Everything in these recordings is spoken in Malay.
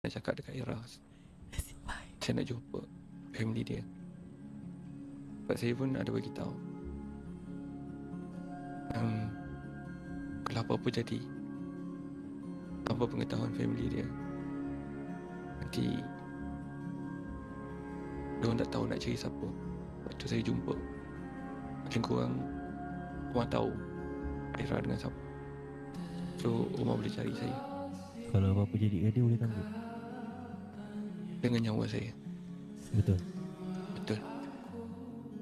Saya cakap dekat Ira, saya nak jumpa family dia. Sebab saya pun ada bagi tahu, kalau apa-apa jadi, tanpa pengetahuan family dia, nanti diorang tak tahu nak cari siapa. Waktu saya jumpa, macam korang tahu Ira dengan siapa. So Umar boleh cari saya. Kalau apa-apa jadi ke dia boleh tangguh Dengan nyawa saya. Betul. Betul.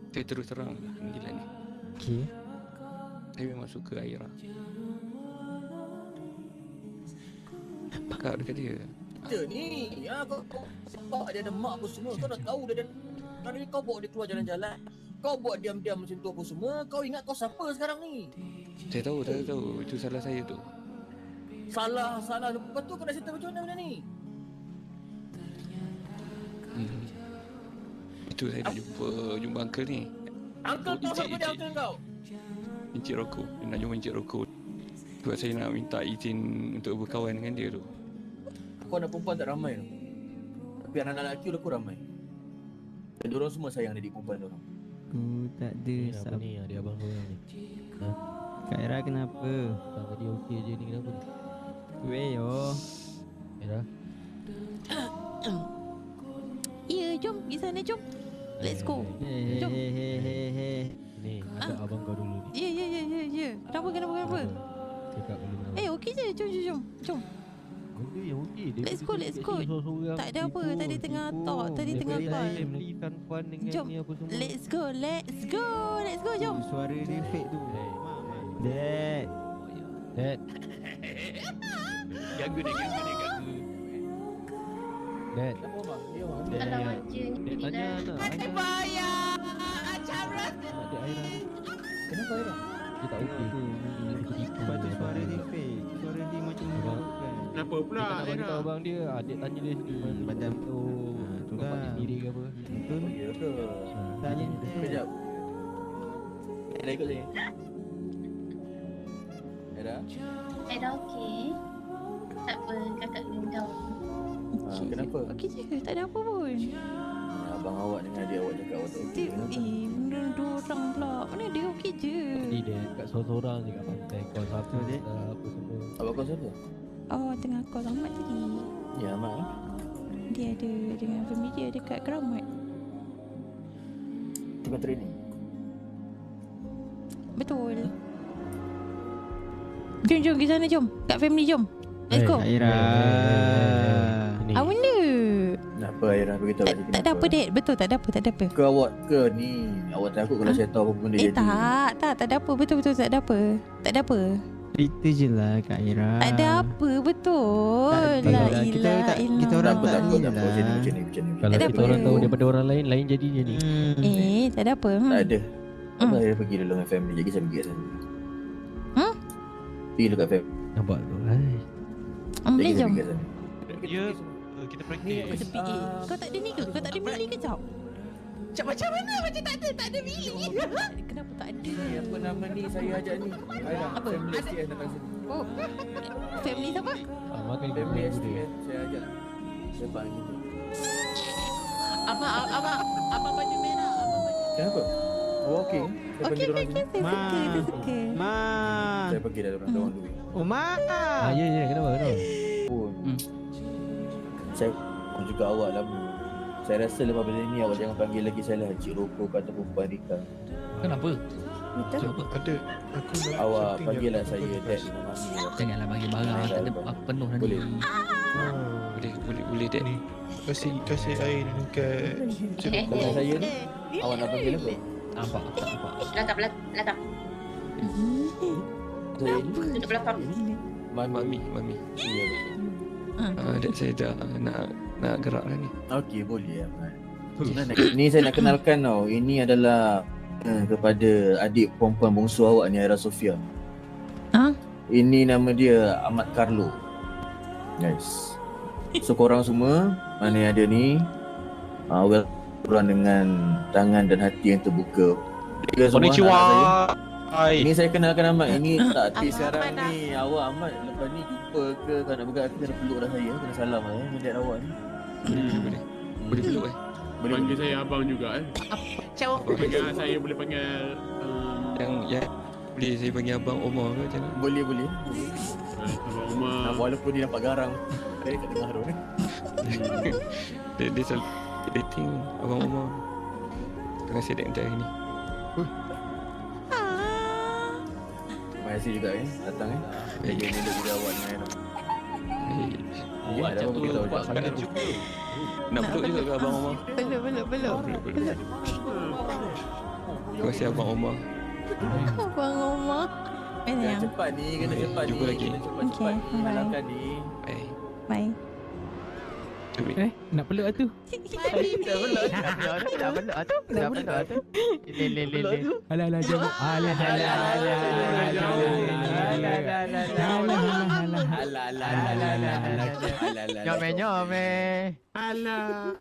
Saya terus terang panggilan ni. Okay. Saya memang suka Aira. Cakap dekat dia. Dia ni, kau sebab dia ada mak apa semua, kau dah tahu dia ada. Hari ni kau bawa dia keluar jalan-jalan, kau buat diam-diam macam tu apa semua, kau ingat kau siapa sekarang ni? Saya tahu. Itu salah saya tu. Salah. Lepas tu kau dah settle macam mana benda ni? Itu saya nak jumpa uncle ni. Uncle tahu siapa dia uncle kau? Encik Roko. Dia nak jumpa Encik Roko. Sebab saya nak minta izin untuk berkawan dengan dia tu. Kau anak perempuan tak ramai tu. Tapi anak-anak lelaki aku ramai. Dan diorang semua sayang adik perempuan diorang. Aku tak ada Ni apa ni adik abang kau orang ni? Kak Ira kenapa? Tak tadi okey je ni kenapa ni? Yo. Ira? Ya, jom pergi sana, jom. Let's go. Jom. Hehehe. Ni ada abang kau dulu ni. Ya. Kenapa? Cakap dulu kenapa? Okey je. Jom. Benda yang okey. Let's go. Tak ada apa, tadi tengah talk, tadi tengah call. Belikan fun dengan Jom. ni apa semua. Let's go, jom. Suara dia fake tu. Dad. Dad. Ganggu dia. Dad. Kenapa mak? Dia mak. Dad tanya anak Bayar. Macam rasa. Adik Aira ni. Kenapa Aira? Dia tak okey. Lepas tu suara dia fake. Suara dia macam Abang. bukan. Kenapa pula Dia tak nak bagi Aira? tahu abang dia. Adik tanya dia sendiri. Badan. tu. Tu Bapak lah. dia sendiri ke apa? Betul. Ya ke? Tanya dia. Kejap. Aira ikut saya. Aira? Ada okey. Tak apa, kakak dengan kau. Kenapa? Okey je, tak ada apa pun. Abang awak dengan adik awak cakap awak tak okey. Kenapa? Benda dorang pula. Mana dia okey je. Tadi dia kat sorang-sorang je kat pantai. Kau siapa Betul, Dek. apa semua. Abang kau siapa? Oh, tengah call Ahmad tadi. Ya, Mak. Dia ada dengan family dia dekat Keramat. Tengah training. Betul. Jom pergi sana, jom. Kat family, jom. Let's go. Kak Ira. Ni. Apa benda? Kenapa Aira beritahu Tak, tak ada apa, Dek. Betul, tak ada apa. Ke awak ke ni? Awak takut kalau saya tahu apa benda jadi? Tak ada apa. Betul, tak ada apa. Tak ada apa. Cerita je lah Kak Ira. Tak ada apa, betul. Tak ada. La Kita ilaha tak- kita orang illallah. tak Takut ni macam lah. ni. Kalau Tak ada kita apa. orang tahu daripada orang lain jadinya ni. Tak ada apa. Tak ada. Hmm. Abang Aira pergi dulu dengan family. Jadi saya pergi kat sana. Pergi dulu kat family. Nampak tu. Hai. Boleh Jadi saya jom. pergi kat sana. Ya, kita praktis. Kau tepi. Kau tak ada ni ke? Kau tak ada mili ke, Jom? Macam mana? Macam tak ada mili. Kenapa tak ada? Ni apa nama ni saya ajak ni? Aira, Apa? family STN datang sini. Oh, family siapa? Makan dia Family punya STN saya ajak. Saya panggil dia. Abang baju merah. Kenapa? Oh, okey. Saya Okey, panggil orang sini. saya suka. Ma. Saya pergi dah orang dulu. Oh, Ma. Ya, kenapa? Pun. Saya pun juga awak lama. Saya rasa lepas benda ni awak jangan panggil lagi saya lah Cik Roko ataupun Puan Rika. Kenapa? Betul. Ada aku nak Awak something panggil lah yang saya aku Dad nak dengan Mami. Janganlah bagi barang. Tak ada aku penuh nanti. Boleh. Boleh Dad. Ni kasih air dekat Cik Roko. Dengan saya ni awak nak panggil apa? Nampak. Belakang. Saya ni Duduk belakang. Mami. Mami. Ya betul. Dad saya dah nak gerak dah ni. Okey boleh Ahmad. Ni saya nak kenalkan tau. Ini adalah kepada adik perempuan bongsu awak ni Aira Sofia. Ha? Ini nama dia Ahmad Carlo. Nice. So korang semua mana yang ada ni well korang dengan tangan dan hati yang terbuka. Jaga semua Konnichiwa. anak saya. Hai. Ini saya kenalkan Ahmad. Ini tak Abang tip sekarang Ahmad dah. ni. Awak Ahmad lepas ni jumpa ke kau nak bergerak kena peluk dah saya. Kena salam lah melihat awak ni. Boleh. Boleh peluk Boleh Panggil saya abang juga Jauh. Panggil saya boleh panggil Yang boleh saya panggil Abang Omar ke macam mana? Boleh. Abang Umar. Walaupun dia nampak garang. Saya kat tengah tu. Dia selalu dating Abang Omar. Tengah sedek macam hari ni. Terima kasih juga datang Jaga elok juga awak dengan Awak dah pun beritahu juga. Nak peluk juga ke Abang Omar? Belum. Peluk. Terima kasih Abang Omar. Abang Omar. Kena Sayang. cepat ni, kena cepat ni. Jumpa lagi. Kena cepat-cepat ni. Okay, bye. Halangkan ni. Bye. Bye. Nak peluk tu. Dah belum. Alah jom. Alah. Alah. Nyome. Alah.